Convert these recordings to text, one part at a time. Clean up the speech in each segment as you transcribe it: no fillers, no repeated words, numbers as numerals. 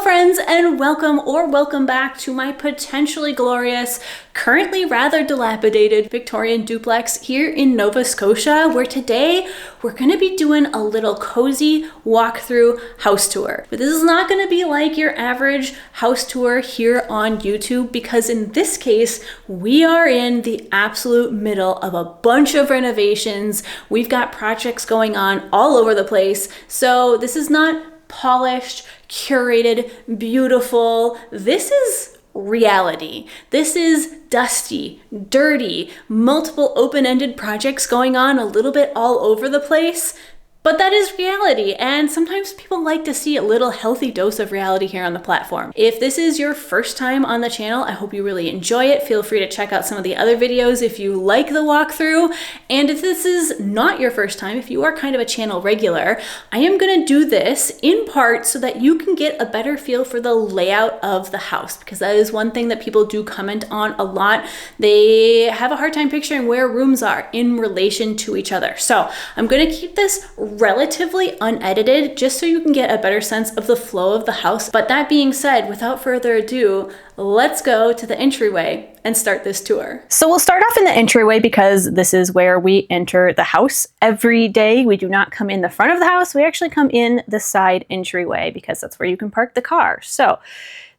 friends, and welcome back to my potentially glorious, currently rather dilapidated Victorian duplex here in Nova Scotia, where today we're going to be doing a little cozy walkthrough house tour. But this is not going to be like your average house tour here on YouTube, because in this case, we are in the absolute middle of a bunch of renovations. We've got projects going on all over the place, so this is not polished, curated, beautiful. This is reality. This is dusty, dirty, multiple open-ended projects going on a little bit all over the place. But that is reality, and sometimes people like to see a little healthy dose of reality here on the platform. If this is your first time on the channel, I hope you really enjoy it. Feel free to check out some of the other videos if you like the walkthrough. And if this is not your first time, if you are kind of a channel regular, I am gonna do this in part so that you can get a better feel for the layout of the house, because that is one thing that people do comment on a lot. They have a hard time picturing where rooms are in relation to each other. So I'm gonna keep this relatively unedited just so you can get a better sense of the flow of the house. But that being said, without further ado, let's go to the entryway and start this tour. So we'll start off in the entryway because this is where we enter the house every day. We do not come in the front of the house. We actually come in the side entryway because that's where you can park the car. So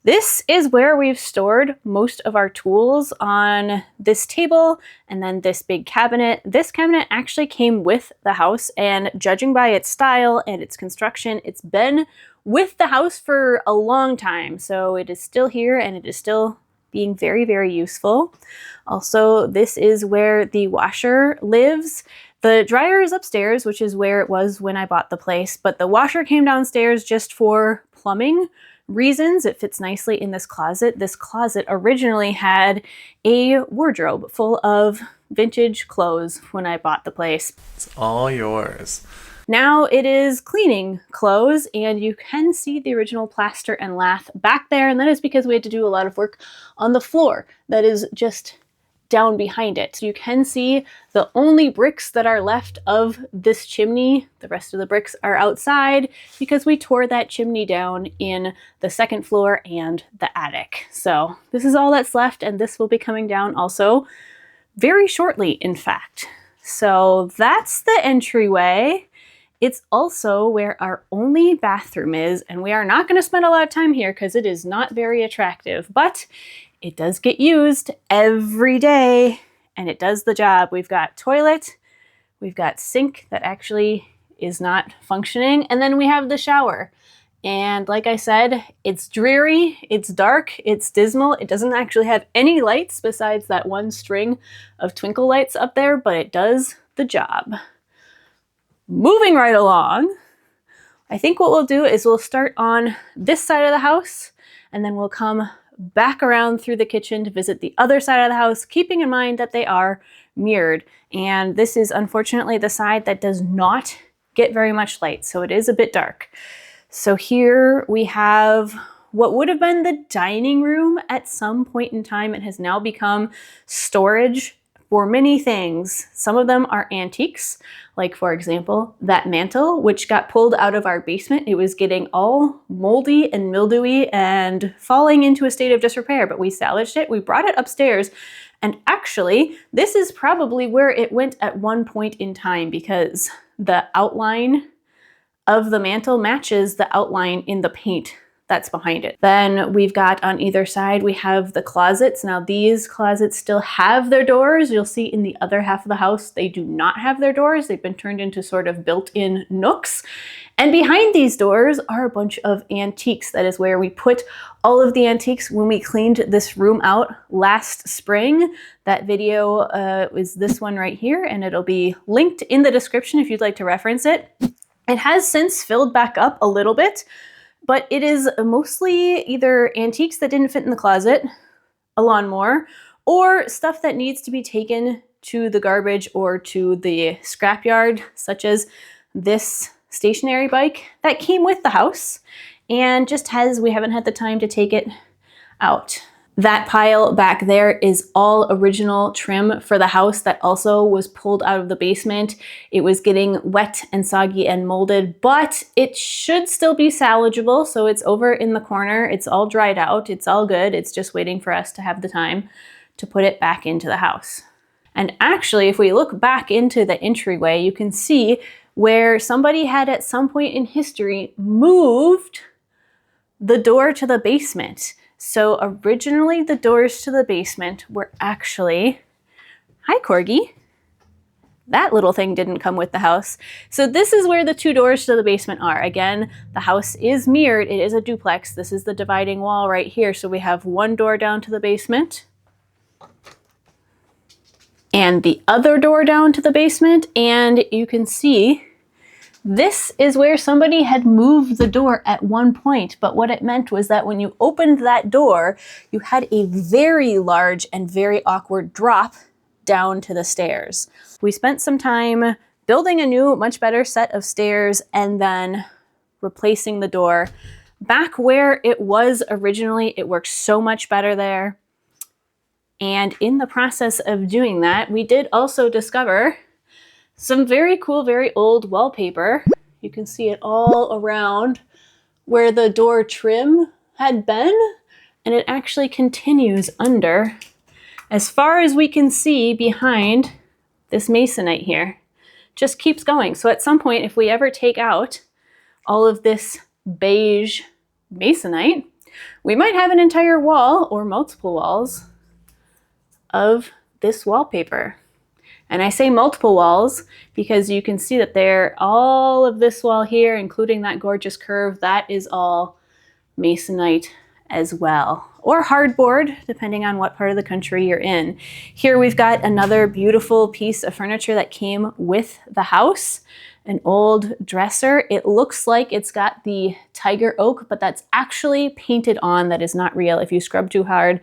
this is where we've stored most of our tools on this table and then this big cabinet. This cabinet actually came with the house, and judging by its style and its construction, it's been with the house for a long time. So it is still here and it is still being very, very useful. Also, this is where the washer lives. The dryer is upstairs, which is where it was when I bought the place, but the washer came downstairs just for plumbing reasons. It fits nicely in this closet. This closet originally had a wardrobe full of vintage clothes when I bought the place. It's all yours. Now it is cleaning clothes, and you can see the original plaster and lath back there, and that is because we had to do a lot of work on the floor that is just down behind it. So you can see the only bricks that are left of this chimney. The rest of the bricks are outside because we tore that chimney down in the second floor and the attic. So this is all that's left, and this will be coming down also very shortly, in fact. So that's the entryway. It's also where our only bathroom is, and we are not going to spend a lot of time here because it is not very attractive, but it does get used every day, and it does the job. We've got toilet, we've got sink that actually is not functioning, and then we have the shower. And like I said, it's dreary, it's dark, it's dismal. It doesn't actually have any lights besides that one string of twinkle lights up there, but it does the job. Moving right along, I think what we'll do is we'll start on this side of the house, and then we'll come back around through the kitchen to visit the other side of the house, keeping in mind that they are mirrored. And this is unfortunately the side that does not get very much light, so it is a bit dark. So here we have what would have been the dining room at some point in time. It has now become storage for many things. Some of them are antiques, like for example, that mantle, which got pulled out of our basement. It was getting all moldy and mildewy and falling into a state of disrepair, but we salvaged it. We brought it upstairs, and actually, this is probably where it went at one point in time because the outline of the mantle matches the outline in the paint that's behind it. Then we've got on either side, we have the closets. Now these closets still have their doors. You'll see in the other half of the house, they do not have their doors. They've been turned into sort of built-in nooks. And behind these doors are a bunch of antiques. That is where we put all of the antiques when we cleaned this room out last spring. That video is this one right here, and it'll be linked in the description if you'd like to reference it. It has since filled back up a little bit, but it is mostly either antiques that didn't fit in the closet, a lawnmower, or stuff that needs to be taken to the garbage or to the scrapyard, such as this stationary bike that came with the house and just we haven't had the time to take it out. That pile back there is all original trim for the house that also was pulled out of the basement. It was getting wet and soggy and molded, but it should still be salvageable. So it's over in the corner. It's all dried out. It's all good. It's just waiting for us to have the time to put it back into the house. And actually, if we look back into the entryway, you can see where somebody had at some point in history moved the door to the basement. So originally the doors to the basement were actually, hi Corgi, that little thing didn't come with the house. So this is where the two doors to the basement are. Again, the house is mirrored, it is a duplex. This is the dividing wall right here. So we have one door down to the basement and the other door down to the basement. And you can see this is where somebody had moved the door at one point, but what it meant was that when you opened that door, you had a very large and very awkward drop down to the stairs. We spent some time building a new, much better set of stairs and then replacing the door back where it was originally. It worked so much better there. And in the process of doing that, we did also discover some very cool, very old wallpaper. You can see it all around where the door trim had been, and it actually continues under as far as we can see behind this masonite here. Just keeps going. So at some point, if we ever take out all of this beige masonite, we might have an entire wall or multiple walls of this wallpaper. And I say multiple walls because you can see that all of this wall here, including that gorgeous curve, that is all masonite as well, or hardboard, depending on what part of the country you're in. Here we've got another beautiful piece of furniture that came with the house, an old dresser. It looks like it's got the tiger oak, but that's actually painted on. That is not real. If you scrub too hard,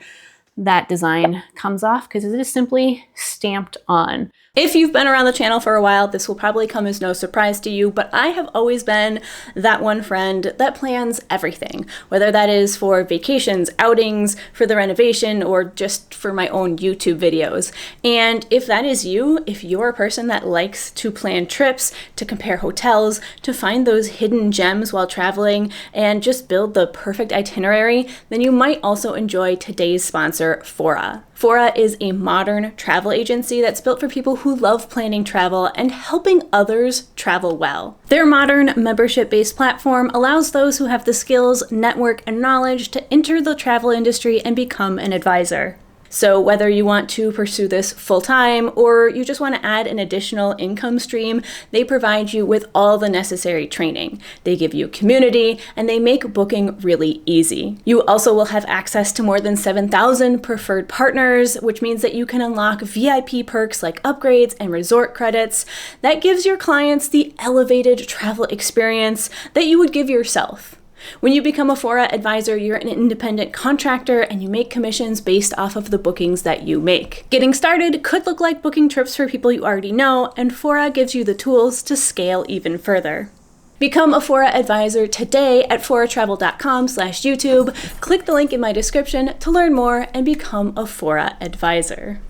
that design comes off because it is simply stamped on. If you've been around the channel for a while, this will probably come as no surprise to you, but I have always been that one friend that plans everything, whether that is for vacations, outings, for the renovation, or just for my own YouTube videos. And if that is you, if you're a person that likes to plan trips, to compare hotels, to find those hidden gems while traveling, and just build the perfect itinerary, then you might also enjoy today's sponsor, Fora. Fora is a modern travel agency that's built for people who love planning travel and helping others travel well. Their modern membership-based platform allows those who have the skills, network, and knowledge to enter the travel industry and become an advisor. So whether you want to pursue this full-time or you just want to add an additional income stream, they provide you with all the necessary training. They give you community and they make booking really easy. You also will have access to more than 7,000 preferred partners, which means that you can unlock VIP perks like upgrades and resort credits. That gives your clients the elevated travel experience that you would give yourself. When you become a Fora advisor, you're an independent contractor and you make commissions based off of the bookings that you make. Getting started could look like booking trips for people you already know, and Fora gives you the tools to scale even further. Become a Fora advisor today at foratravel.com/YouTube. Click the link in my description to learn more and become a Fora advisor.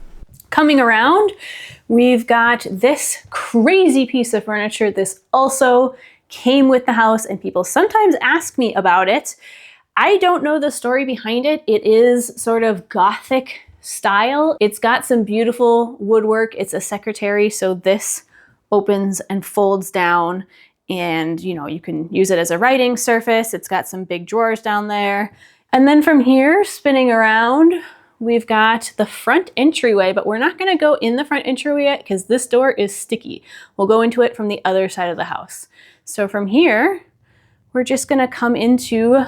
Coming around, we've got this crazy piece of furniture. This also came with the house and people sometimes ask me about it. I don't know the story behind it. It is sort of Gothic style. It's got some beautiful woodwork. It's a secretary, so this opens and folds down and you can use it as a writing surface. It's got some big drawers down there. And then from here, spinning around, we've got the front entryway, but we're not gonna go in the front entryway yet because this door is sticky. We'll go into it from the other side of the house. So from here, we're just gonna come into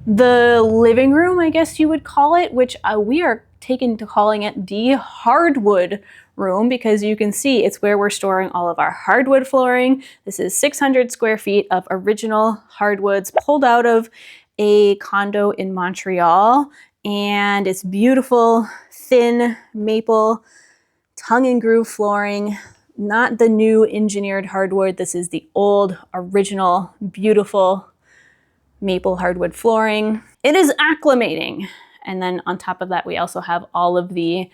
the living room, I guess you would call it, which we are taken to calling it the hardwood room because you can see it's where we're storing all of our hardwood flooring. This is 600 square feet of original hardwoods pulled out of a condo in Montreal. And it's beautiful, thin maple, tongue and groove flooring. Not the new engineered hardwood. This is the old, original, beautiful maple hardwood flooring. It is acclimating And then on top of that, we also have all of the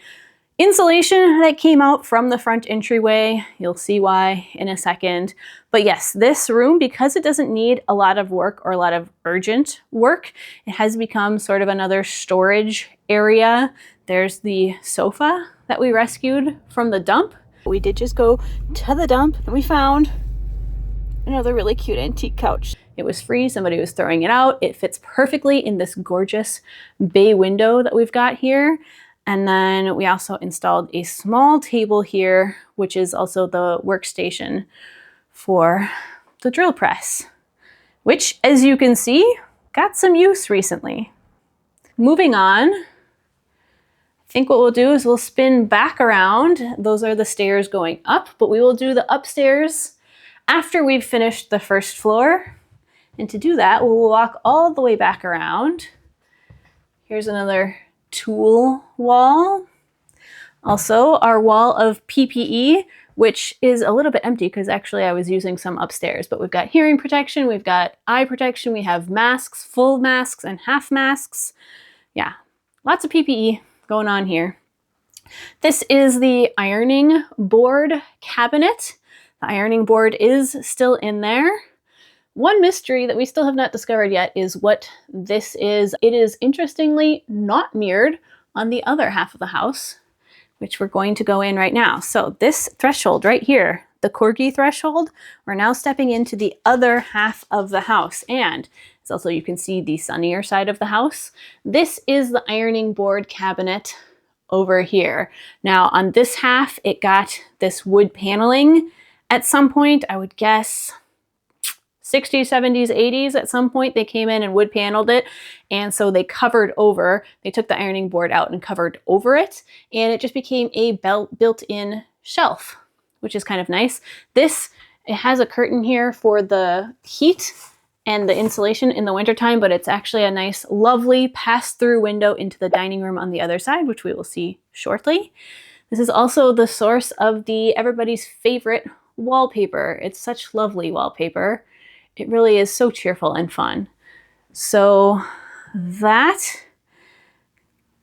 insulation that came out from the front entryway. You'll see why in a second. But yes, this room, because it doesn't need a lot of work or a lot of urgent work, it has become sort of another storage area. There's the sofa that we rescued from the dump. We did just go to the dump and we found another really cute antique couch. It was free, somebody was throwing it out. It fits perfectly in this gorgeous bay window that we've got here. And then we also installed a small table here, which is also the workstation for the drill press, which, as you can see, got some use recently. Moving on, I think what we'll do is we'll spin back around. Those are the stairs going up, but we will do the upstairs after we've finished the first floor. And to do that, we'll walk all the way back around. Here's another tool wall. Also, our wall of PPE, which is a little bit empty because actually I was using some upstairs, but we've got hearing protection, we've got eye protection, we have masks, full masks and half masks. Yeah, lots of PPE going on here. This is the ironing board cabinet. The ironing board is still in there. One mystery that we still have not discovered yet is what this is. It is interestingly not mirrored on the other half of the house, which we're going to go in right now. So this threshold right here, the corgi threshold, we're now stepping into the other half of the house. And it's also, you can see the sunnier side of the house. This is the ironing board cabinet over here. Now on this half, it got this wood paneling at some point, I would guess 60s, 70s, 80s, at some point they came in and wood paneled it. And so they covered over, they took the ironing board out and covered over it. And it just became a built-in shelf, which is kind of nice. This, it has a curtain here for the heat and the insulation in the wintertime, but it's actually a nice, lovely pass-through window into the dining room on the other side, which we will see shortly. This is also the source of the everybody's favorite wallpaper. It's such lovely wallpaper. It really is so cheerful and fun. So that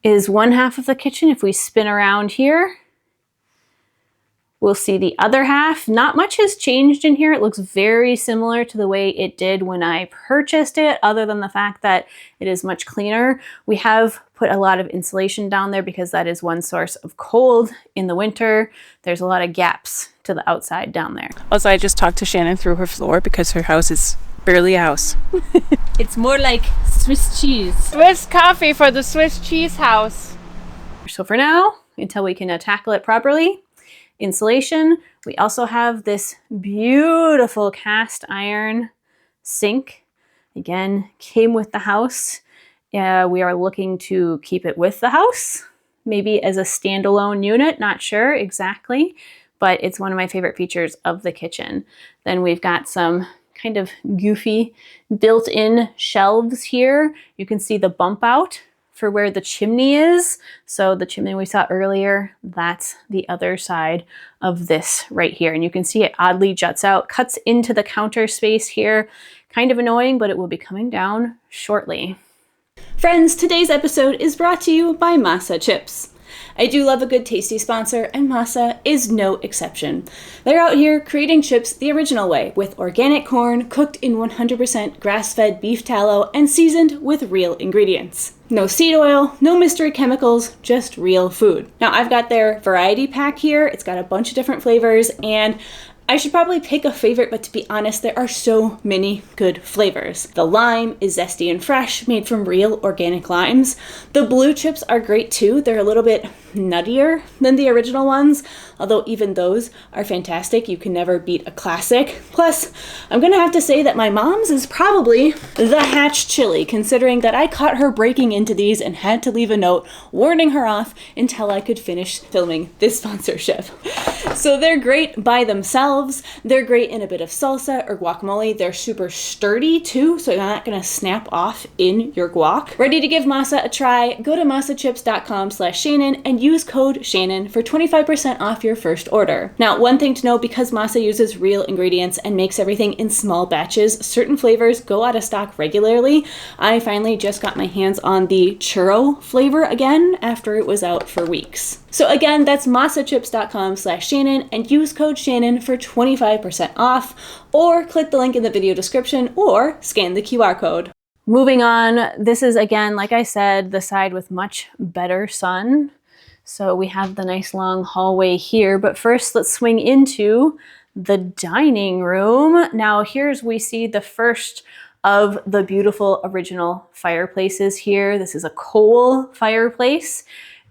is one half of the kitchen. If we spin around here, we'll see the other half. Not much has changed in here. It looks very similar to the way it did when I purchased it, other than the fact that it is much cleaner. We have put a lot of insulation down there because that is one source of cold in the winter. There's a lot of gaps to the outside down there. Also, I just talked to Shannon through her floor because her house is barely a house. It's more like Swiss cheese. Swiss coffee for the Swiss cheese house. So for now, until we can tackle it properly, insulation. We also have this beautiful cast iron sink. Again, came with the house. We are looking to keep it with the house, maybe as a standalone unit, not sure exactly, but it's one of my favorite features of the kitchen. Then we've got some kind of goofy built-in shelves here. You can see the bump out for where the chimney is. So the chimney we saw earlier, that's the other side of this right here. And you can see it oddly juts out, cuts into the counter space here. Kind of annoying, but it will be coming down shortly. Friends, today's episode is brought to you by Masa Chips. I do love a good tasty sponsor, and Masa is no exception. They're out here creating chips the original way, with organic corn cooked in 100% grass-fed beef tallow and seasoned with real ingredients. No seed oil, no mystery chemicals, just real food. Now I've got their variety pack here. It's got a bunch of different flavors, and I should probably pick a favorite, but to be honest, there are so many good flavors. The lime is zesty and fresh, made from real organic limes. The blue chips are great too. They're a little bit nuttier than the original ones, although even those are fantastic. You can never beat a classic. Plus, I'm gonna have to say that my mom's is probably the Hatch chili, considering that I caught her breaking into these and had to leave a note warning her off until I could finish filming this sponsorship. So they're great by themselves. They're great in a bit of salsa or guacamole. They're super sturdy too, so they're not gonna snap off in your guac. Ready to give Masa a try? Go to masachips.com/Shannon and use code Shannon for 25% off your first order. Now, one thing to know, because Masa uses real ingredients and makes everything in small batches, certain flavors go out of stock regularly. I finally just got my hands on the churro flavor again after it was out for weeks. So again, that's masachips.com/Shannon and use code Shannon for 25% off, or click the link in the video description or scan the QR code. Moving on, this is again, like I said, the side with much better sun. So we have the nice long hallway here, but first let's swing into the dining room. Now here's we see the first of the beautiful original fireplaces here. This is a coal fireplace.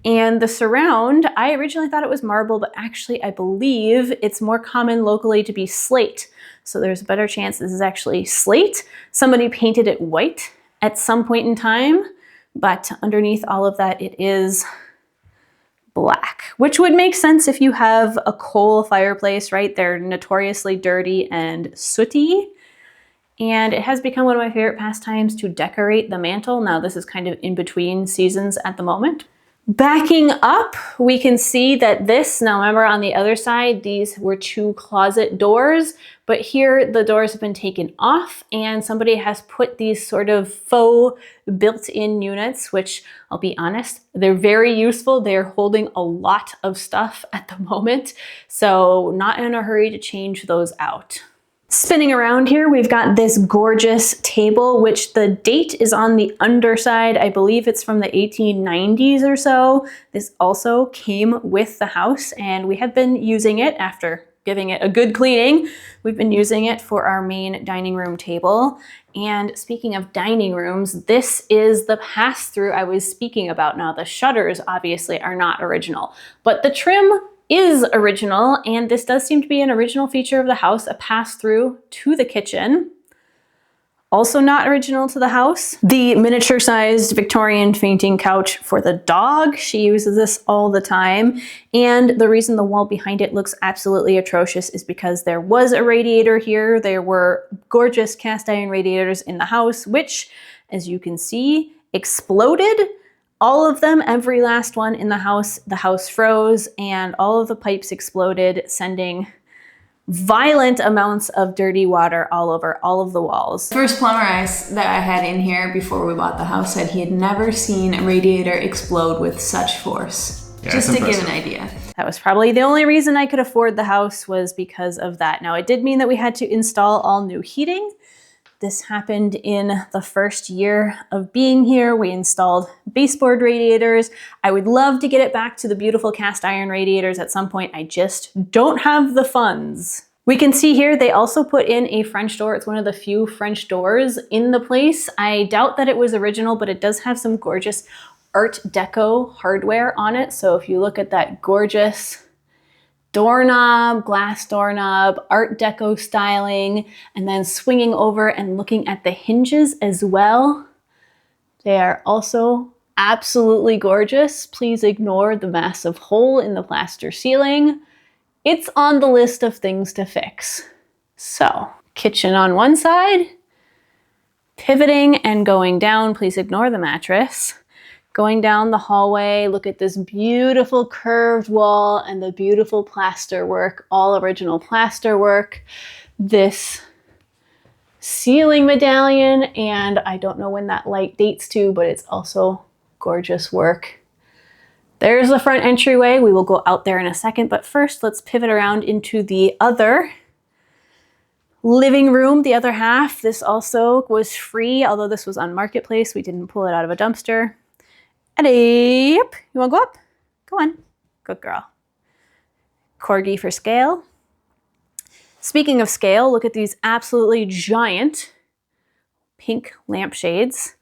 And the surround, I originally thought it was marble, but actually I believe it's more common locally to be slate. So there's a better chance this is actually slate. Somebody painted it white at some point in time, but underneath all of that, it is black, which would make sense if you have a coal fireplace, right? They're notoriously dirty and sooty. And it has become one of my favorite pastimes to decorate the mantle. Now this is kind of in between seasons at the moment. Backing up, we can see that this, now remember on the other side, these were two closet doors, but here the doors have been taken off and somebody has put these sort of faux built-in units, which I'll be honest, they're very useful. They're holding a lot of stuff at the moment, so not in a hurry to change those out. Spinning around here, we've got this gorgeous table, which the date is on the underside. I believe it's from the 1890s or so. This also came with the house, and we have been using it after giving it a good cleaning. We've been using it for our main dining room table. And speaking of dining rooms, this is the pass-through I was speaking about. Now, the shutters obviously are not original, but the trim is original, and this does seem to be an original feature of the house, a pass-through to the kitchen. Also not original to the house, the miniature-sized Victorian fainting couch for the dog. She uses this all the time, and the reason the wall behind it looks absolutely atrocious is because there was a radiator here. There were gorgeous cast iron radiators in the house, which, as you can see, exploded. All of them, every last one in the house froze and all of the pipes exploded, sending violent amounts of dirty water all over all of the walls. First plumber that I had in here before we bought the house said he had never seen a radiator explode with such force. Yeah, just to give an impressive. idea. That was probably the only reason I could afford the house, was because of that. Now, it did mean that we had to install all new heating. This happened in the first year of being here. We installed baseboard radiators. I would love to get it back to the beautiful cast iron radiators at some point. I just don't have the funds. We can see here they also put in a French door. It's one of the few French doors in the place. I doubt that it was original, but it does have some gorgeous Art Deco hardware on it. So if you look at that gorgeous doorknob, glass doorknob, Art Deco styling, and then swinging over and looking at the hinges as well. They are also absolutely gorgeous. Please ignore the massive hole in the plaster ceiling. It's on the list of things to fix. So, kitchen on one side, pivoting and going down. Please ignore the mattress. Going down the hallway, look at this beautiful curved wall and the beautiful plaster work, all original plaster work. This ceiling medallion, and I don't know when that light dates to, but it's also gorgeous work. There's the front entryway. We will go out there in a second, but first let's pivot around into the other living room, the other half. This also was free, although this was on Marketplace. We didn't pull it out of a dumpster. Ready? Yep. You want to go up? Go on. Good girl. Corgi for scale. Speaking of scale, look at these absolutely giant pink lampshades.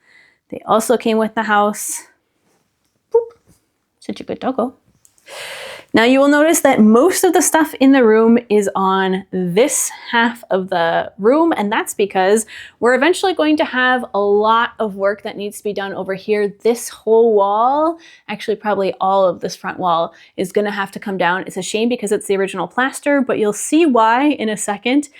They also came with the house. Boop. Such a good doggo. Now you will notice that most of the stuff in the room is on this half of the room, and that's because we're eventually going to have a lot of work that needs to be done over here. This whole wall, actually probably all of this front wall, is going to have to come down. It's a shame because it's the original plaster, but you'll see why in a second.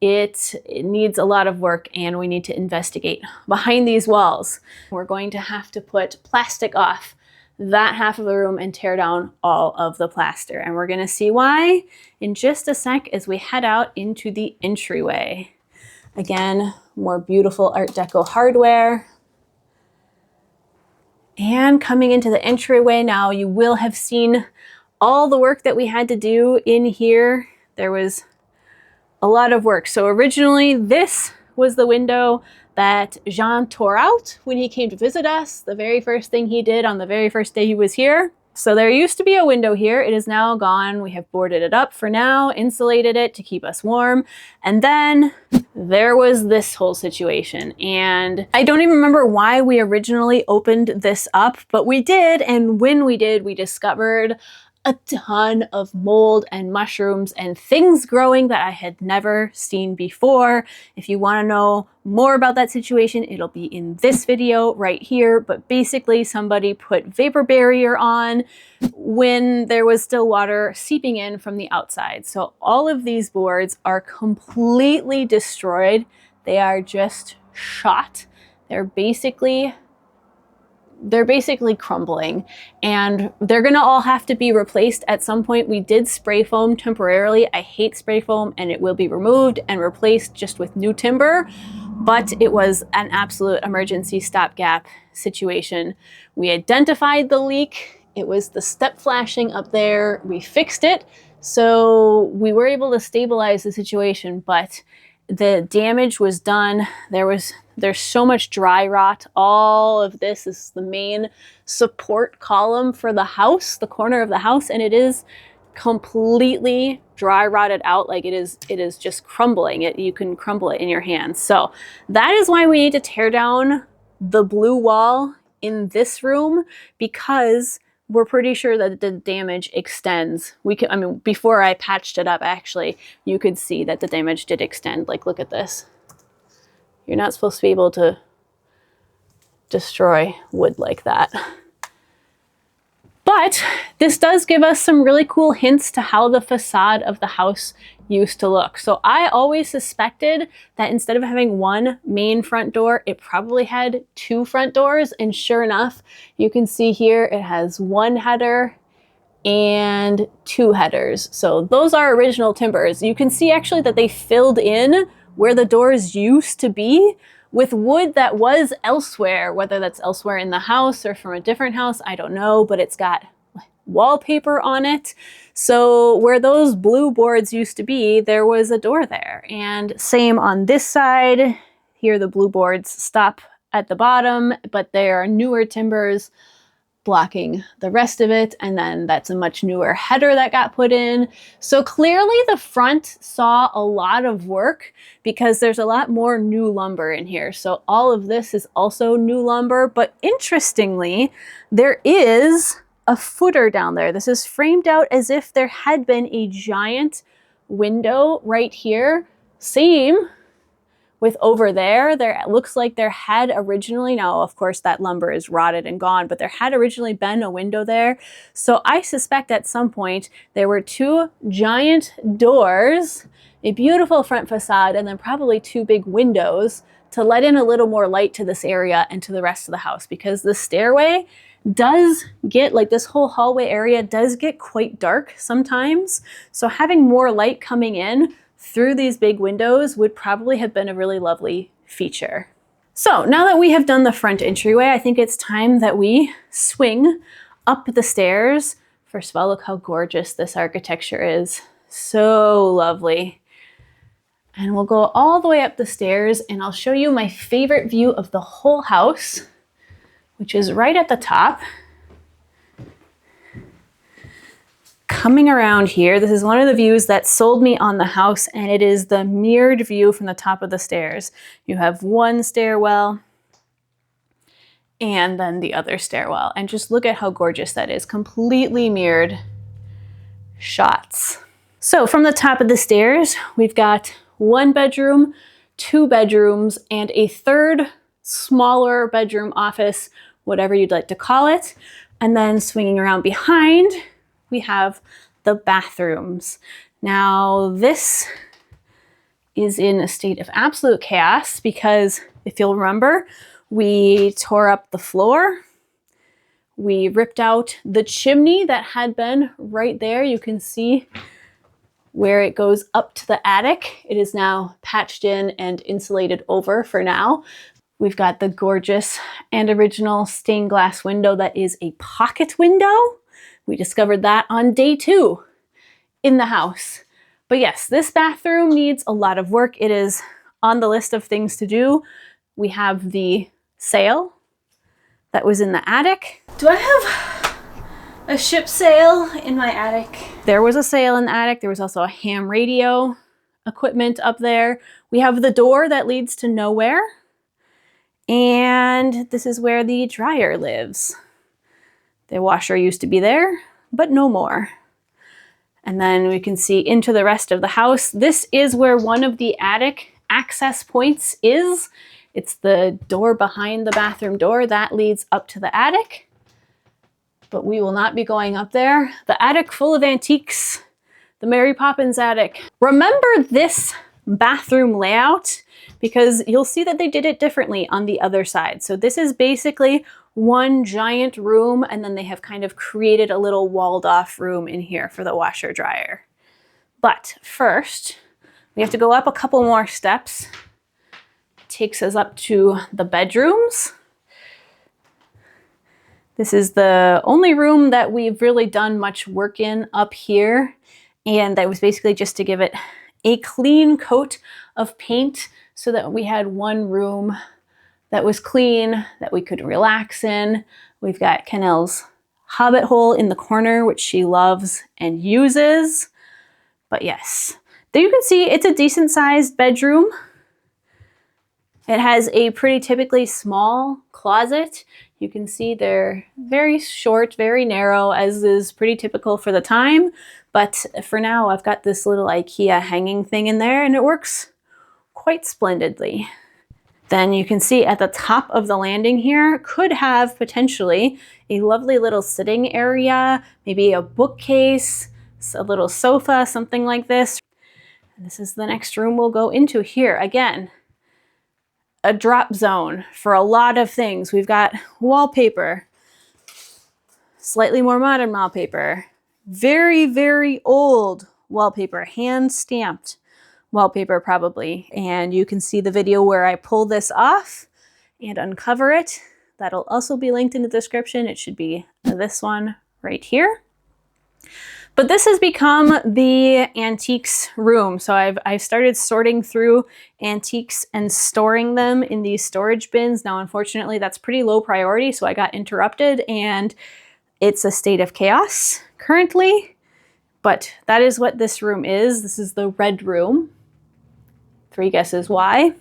It needs a lot of work and we need to investigate behind these walls. We're going to have to put plastic off that half of the room and tear down all of the plaster. And we're gonna see why in just a sec as we head out into the entryway. Again, more beautiful Art Deco hardware. And coming into the entryway now, you will have seen all the work that we had to do in here. There was a lot of work. So originally this was the window that Jean tore out when he came to visit us. The very first thing he did on the very first day he was here. So there used to be a window here. It is now gone. We have boarded it up for now, insulated it to keep us warm. And then there was this whole situation. And I don't even remember why we originally opened this up, but we did. And when we did, we discovered a ton of mold and mushrooms and things growing that I had never seen before. If you want to know more about that situation, it'll be in this video right here. But basically somebody put vapor barrier on when there was still water seeping in from the outside. So all of these boards are completely destroyed. They are just shot. They're basically crumbling, and they're gonna all have to be replaced at some point. We did spray foam temporarily. I hate spray foam, and it will be removed and replaced just with new timber, but it was an absolute emergency stopgap situation. We identified the leak. It was the step flashing up there. We fixed it, so we were able to stabilize the situation, but the damage was done. There's so much dry rot. All of this is the main support column for the house, the corner of the house, and it is completely dry rotted out. Like it is just crumbling. You can crumble it in your hands. So that is why we need to tear down the blue wall in this room, because we're pretty sure that the damage extends. Before I patched it up, actually, you could see that the damage did extend. Like, look at this. You're not supposed to be able to destroy wood like that. But this does give us some really cool hints to how the facade of the house used to look. So I always suspected that instead of having one main front door, it probably had two front doors. And sure enough, you can see here it has one header and two headers. So those are original timbers. You can see actually that they filled in where the doors used to be with wood that was elsewhere, whether that's elsewhere in the house or from a different house, I don't know, but it's got wallpaper on it. So where those blue boards used to be, there was a door there. And same on this side. Here the blue boards stop at the bottom, but there are newer timbers blocking the rest of it. And then that's a much newer header that got put in. So clearly the front saw a lot of work because there's a lot more new lumber in here. So all of this is also new lumber, but interestingly, there is a footer down there. This is framed out as if there had been a giant window right here. Same with over there. There looks like there had originally, now of course that lumber is rotted and gone, but there had originally been a window there. So I suspect at some point there were two giant doors, a beautiful front facade, and then probably two big windows to let in a little more light to this area and to the rest of the house, because the stairway does get, like this whole hallway area does get quite dark sometimes. So having more light coming in through these big windows would probably have been a really lovely feature. So now that we have done the front entryway, I think it's time that we swing up the stairs. First of all, look how gorgeous this architecture is. So lovely. And we'll go all the way up the stairs and I'll show you my favorite view of the whole house, which is right at the top. Coming around here, this is one of the views that sold me on the house, and it is the mirrored view from the top of the stairs. You have one stairwell and then the other stairwell, and just look at how gorgeous that is. Completely mirrored shots. So from the top of the stairs, we've got one bedroom, two bedrooms, and a third smaller bedroom office, whatever you'd like to call it. And then swinging around behind, we have the bathrooms. Now this is in a state of absolute chaos because if you'll remember, we tore up the floor. We ripped out the chimney that had been right there. You can see where it goes up to the attic. It is now patched in and insulated over for now. We've got the gorgeous and original stained glass window that is a pocket window. We discovered that on day 2 in the house. But yes, this bathroom needs a lot of work. It is on the list of things to do. We have the sail that was in the attic. Do I have a ship sail in my attic? There was a sail in the attic. There was also a ham radio equipment up there. We have the door that leads to nowhere. And this is where the dryer lives. The washer used to be there, but no more. And then we can see into the rest of the house. This is where one of the attic access points is. It's the door behind the bathroom door that leads up to the attic. But we will not be going up there. The attic full of antiques. The Mary Poppins attic. Remember this bathroom layout? Because you'll see that they did it differently on the other side. So this is basically one giant room, and then they have kind of created a little walled off room in here for the washer dryer. But first, we have to go up a couple more steps. Takes us up to the bedrooms. This is the only room that we've really done much work in up here. And that was basically just to give it a clean coat of paint so that we had one room that was clean, that we could relax in. We've got Kenel's hobbit hole in the corner, which she loves and uses. But yes, there you can see it's a decent sized bedroom. It has a pretty typically small closet. You can see they're very short, very narrow, as is pretty typical for the time. But for now, I've got this little IKEA hanging thing in there, and it works quite splendidly. Then you can see at the top of the landing here could have potentially a lovely little sitting area, maybe a bookcase, a little sofa, something like this. And this is the next room we'll go into here. Again, a drop zone for a lot of things. We've got wallpaper, slightly more modern wallpaper, very, very old wallpaper, hand stamped wallpaper probably. And you can see the video where I pull this off and uncover it. That'll also be linked in the description. It should be this one right here. But this has become the antiques room. So I've started sorting through antiques and storing them in these storage bins. Now, unfortunately, that's pretty low priority, so I got interrupted and it's a state of chaos currently. But that is what this room is. This is the red room. 3 guesses why.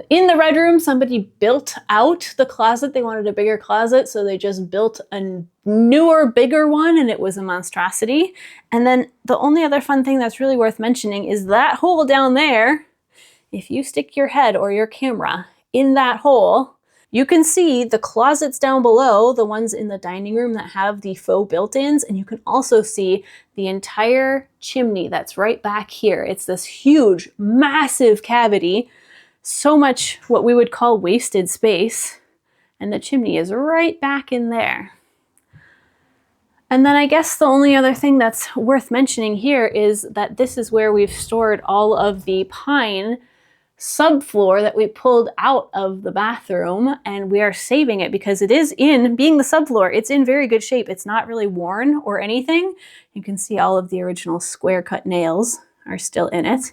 In the red room, somebody built out the closet. They wanted a bigger closet, so they just built a newer, bigger one, and it was a monstrosity. And then the only other fun thing that's really worth mentioning is that hole down there. If you stick your head or your camera in that hole, you can see the closets down below, the ones in the dining room that have the faux built-ins, and you can also see the entire chimney that's right back here. It's this huge, massive cavity. So much what we would call wasted space, and the chimney is right back in there. And then I guess the only other thing that's worth mentioning here is that this is where we've stored all of the pine subfloor that we pulled out of the bathroom, and we are saving it because it is being the subfloor, it's in very good shape. It's not really worn or anything. You can see all of the original square cut nails are still in it.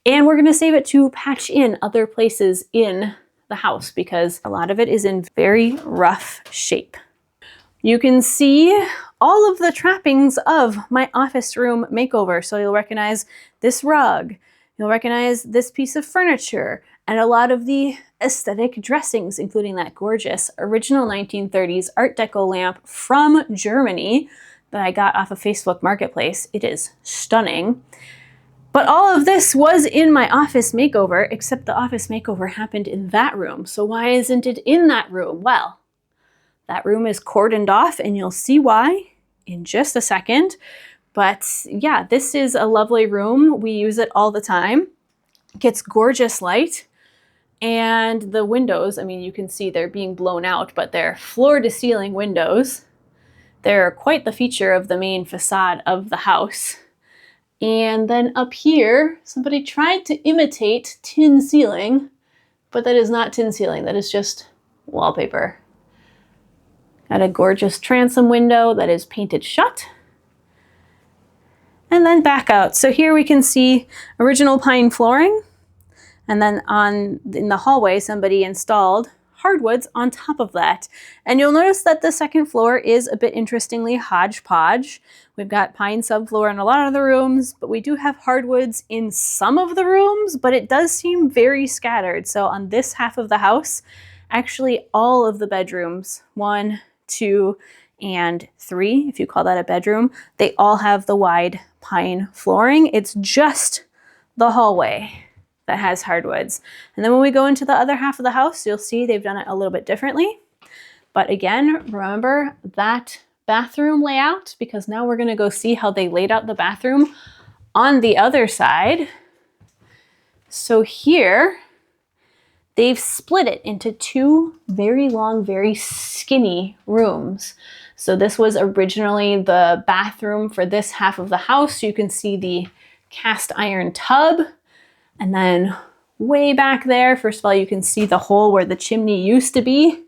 And we're gonna save it to patch in other places in the house because a lot of it is in very rough shape. You can see all of the trappings of my office room makeover. So you'll recognize this rug, you'll recognize this piece of furniture, and a lot of the aesthetic dressings, including that gorgeous original 1930s Art Deco lamp from Germany that I got off of Facebook Marketplace. It is stunning. But all of this was in my office makeover, except the office makeover happened in that room. So why isn't it in that room? Well, that room is cordoned off, and you'll see why in just a second. But yeah, this is a lovely room. We use it all the time. It gets gorgeous light. And the windows, I mean, you can see they're being blown out, but they're floor-to-ceiling windows. They're quite the feature of the main facade of the house. And then up here, somebody tried to imitate tin ceiling, but that is not tin ceiling, that is just wallpaper. Got a gorgeous transom window that is painted shut. And then back out. So here we can see original pine flooring. And then in the hallway, somebody installed hardwoods on top of that. And you'll notice that the second floor is a bit interestingly hodgepodge. We've got pine subfloor in a lot of the rooms, but we do have hardwoods in some of the rooms, but it does seem very scattered. So on this half of the house, actually all of the bedrooms, 1, 2, and 3, if you call that a bedroom, they all have the wide pine flooring. It's just the hallway that has hardwoods. And then when we go into the other half of the house, you'll see they've done it a little bit differently. But again, remember that bathroom layout, because now we're gonna go see how they laid out the bathroom on the other side. So here, they've split it into 2 very long, very skinny rooms. So this was originally the bathroom for this half of the house. You can see the cast iron tub. And then way back there, first of all, you can see the hole where the chimney used to be,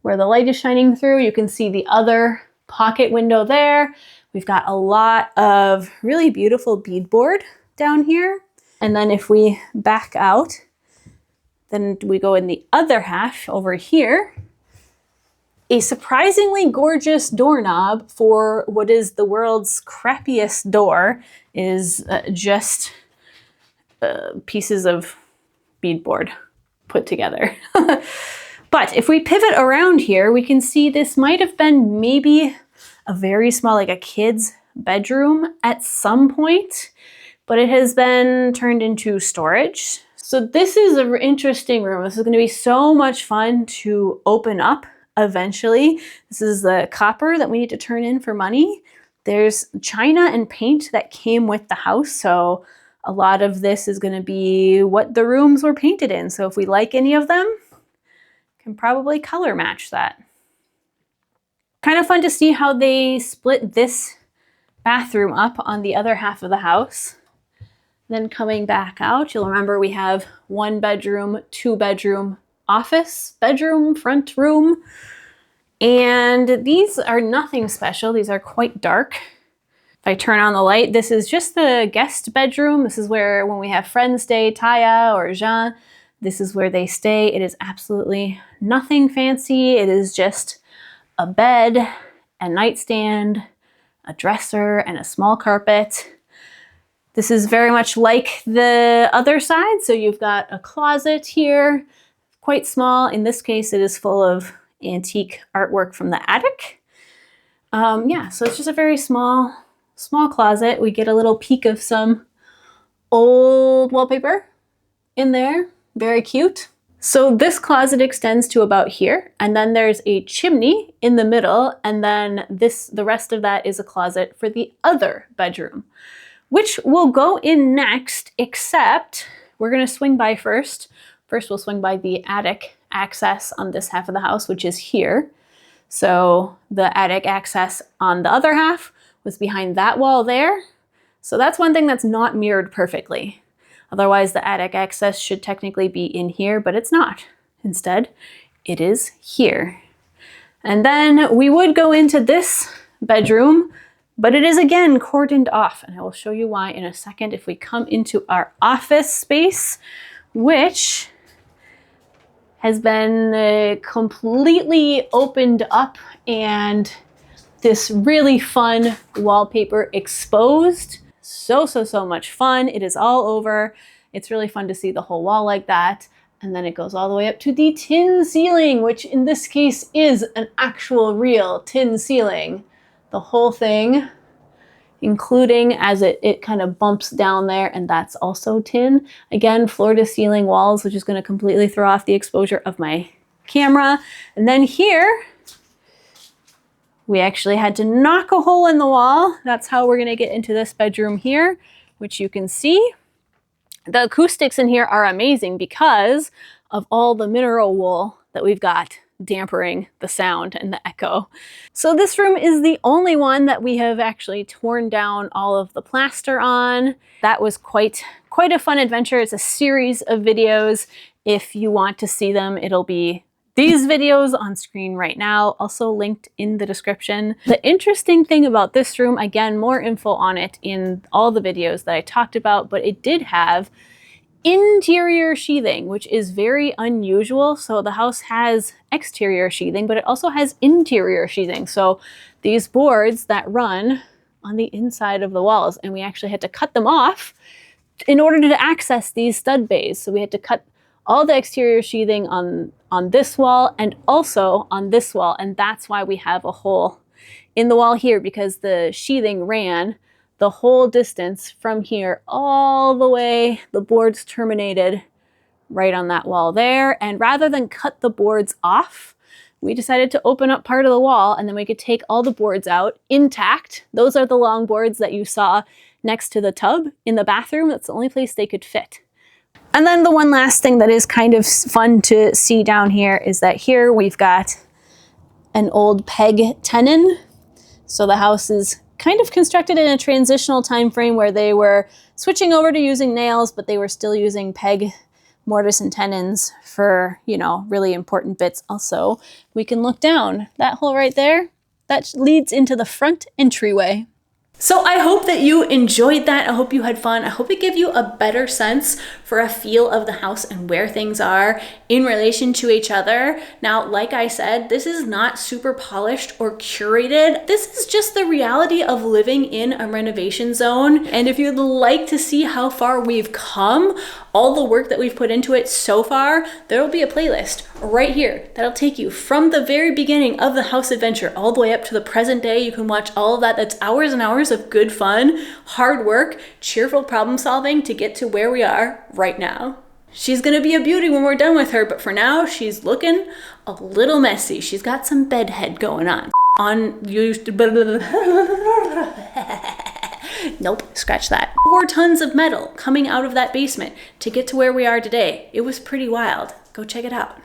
where the light is shining through. You can see the other pocket window there. We've got a lot of really beautiful beadboard down here. And then if we back out, then we go in the other half over here. A surprisingly gorgeous doorknob for what is the world's crappiest door is just pieces of beadboard put together. But if we pivot around here, we can see this might have been maybe a very small, like a kid's bedroom at some point, but it has been turned into storage. So this is an interesting room. This is going to be so much fun to open up eventually. This is the copper that we need to turn in for money. There's china and paint that came with the house, so a lot of this is going to be what the rooms were painted in. So if we like any of them, can probably color match that. Kind of fun to see how they split this bathroom up on the other half of the house. Then coming back out, you'll remember we have 1 bedroom, 2 bedroom, office, bedroom, front room. And these are nothing special. These are quite dark. If I turn on the light, this is just the guest bedroom. This is where, when we have friends stay, Taya or Jean, this is where they stay. It is absolutely nothing fancy. It is just a bed, a nightstand, a dresser, and a small carpet. This is very much like the other side. So you've got a closet here, quite small. In this case, it is full of antique artwork from the attic. Yeah, so it's just a very small closet. We get a little peek of some old wallpaper in there. Very cute. So this closet extends to about here, and then there's a chimney in the middle, and then the rest of that is a closet for the other bedroom, which will go in next, except we're gonna swing by first. First, we'll swing by the attic access on this half of the house, which is here. So the attic access on the other half was behind that wall there. So that's one thing that's not mirrored perfectly. Otherwise, the attic access should technically be in here, but it's not. Instead, it is here. And then we would go into this bedroom, but it is again cordoned off, and I will show you why in a second if we come into our office space, which has been completely opened up and this really fun wallpaper exposed. So much fun. It is all over. It's really fun to see the whole wall like that. And then it goes all the way up to the tin ceiling, which in this case is an actual real tin ceiling. The whole thing, including as it kind of bumps down there, and that's also tin. Again, floor to ceiling walls, which is going to completely throw off the exposure of my camera. And then here, we actually had to knock a hole in the wall. That's how we're going to get into this bedroom here, which you can see. The acoustics in here are amazing because of all the mineral wool that we've got dampering the sound and the echo. So this room is the only one that we have actually torn down all of the plaster on. That was quite a fun adventure. It's a series of videos. If you want to see them, it'll be these videos on screen right now, also linked in the description. The interesting thing about this room, again, more info on it in all the videos that I talked about, but it did have interior sheathing, which is very unusual. So the house has exterior sheathing, but it also has interior sheathing. So these boards that run on the inside of the walls, and we actually had to cut them off in order to access these stud bays. So we had to cut all the exterior sheathing on this wall and also on this wall. And that's why we have a hole in the wall here, because the sheathing ran the whole distance from here all the way. The boards terminated right on that wall there. And rather than cut the boards off, we decided to open up part of the wall, and then we could take all the boards out intact. Those are the long boards that you saw next to the tub in the bathroom. That's the only place they could fit. And then the one last thing that is kind of fun to see down here is that here we've got an old peg tenon. So the house is kind of constructed in a transitional time frame where they were switching over to using nails, but they were still using peg mortise and tenons for, you know, really important bits. Also, we can look down. That hole right there, that leads into the front entryway. So I hope that you enjoyed that. I hope you had fun. I hope it gave you a better sense for a feel of the house and where things are in relation to each other. Now, like I said, this is not super polished or curated. This is just the reality of living in a renovation zone. And if you'd like to see how far we've come, all the work that we've put into it so far, there will be a playlist right here that'll take you from the very beginning of the house adventure all the way up to the present day. You can watch all of that. That's hours and hours of good fun, hard work, cheerful problem solving to get to where we are right now. She's gonna be a beauty when we're done with her, but for now, she's looking a little messy. She's got some bedhead going on. Nope, scratch that. 4 tons of metal coming out of that basement to get to where we are today. It was pretty wild. Go check it out.